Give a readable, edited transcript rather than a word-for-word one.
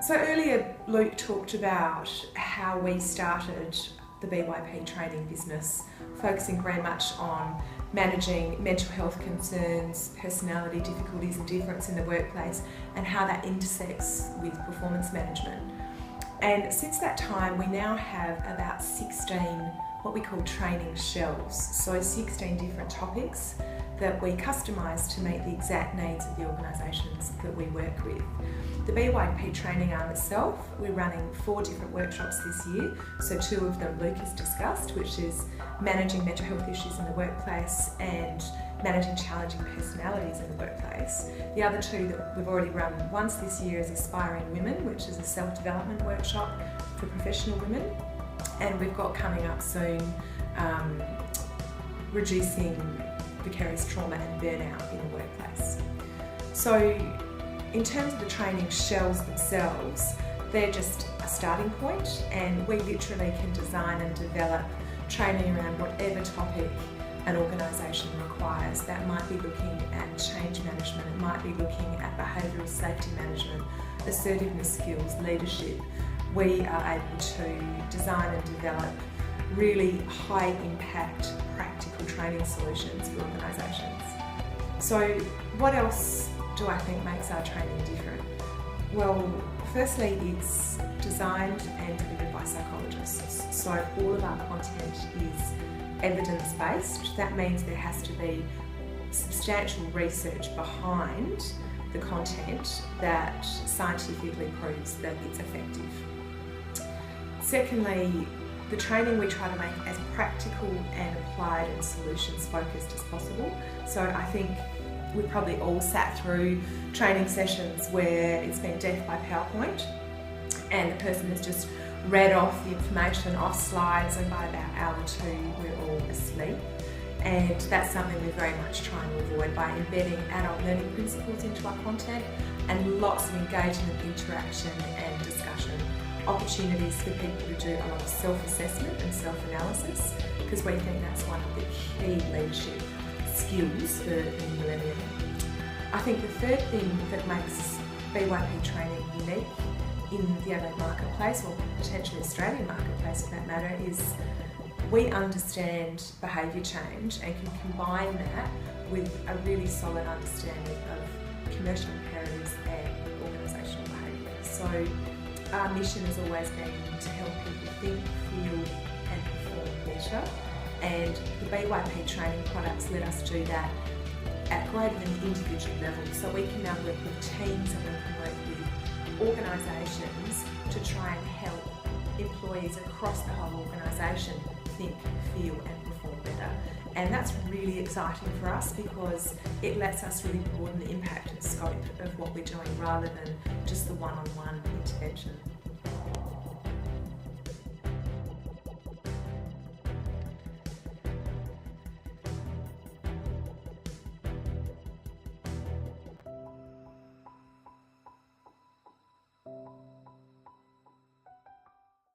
So earlier Luke talked about how we started the BYP training business, focusing very much on managing mental health concerns, personality difficulties and difference in the workplace, and how that intersects with performance management. And since that time we now have about 16 what we call training shelves, so 16 different topics that we customise to meet the exact needs of the organisations that we work with. The BYP training arm itself, we're running 4 different workshops this year, so 2 of them Luke has discussed, which is managing mental health issues in the workplace and managing challenging personalities in the workplace. The other 2 that we've already run once this year is Aspiring Women, which is a self-development workshop for professional women, and we've got coming up soon reducing vicarious trauma and burnout in the workplace. So in terms of the training shells themselves, they're just a starting point, and we literally can design and develop training around whatever topic an organisation requires. That might be looking at change management, it might be looking at behavioural safety management, assertiveness skills, leadership. We are able to design and develop really high impact practical training solutions for organisations. So what else do I think makes our training different? Well, firstly, it's designed and delivered by psychologists. So all of our content is evidence-based. That means there has to be substantial research behind the content that scientifically proves that it's effective. Secondly, the training we try to make as practical and applied and solutions focused as possible. So I think we've probably all sat through training sessions where it's been death by PowerPoint and the person has just read off the information off slides, and by about hour 2 we're all asleep. And that's something we're very much trying to avoid by embedding adult learning principles into our content and lots of engagement, interaction and discussion. Opportunities for people to do a lot of self-assessment and self-analysis, because we think that's one of the key leadership skills for the new millennium. I think the third thing that makes BYP training unique in the adult marketplace, or potentially Australian marketplace for that matter, is we understand behaviour change and can combine that with a really solid understanding of commercial imperatives and organisational behaviour. So our mission has always been to help people think, feel and perform better, and the BYP training products let us do that at greater than the individual level. So we can now work with teams and we can work with organisations to try and help employees across the whole organisation think, feel and perform better. And that's really exciting for us because it lets us really broaden the impact and scope of what we're doing rather than just the one-on-one intervention.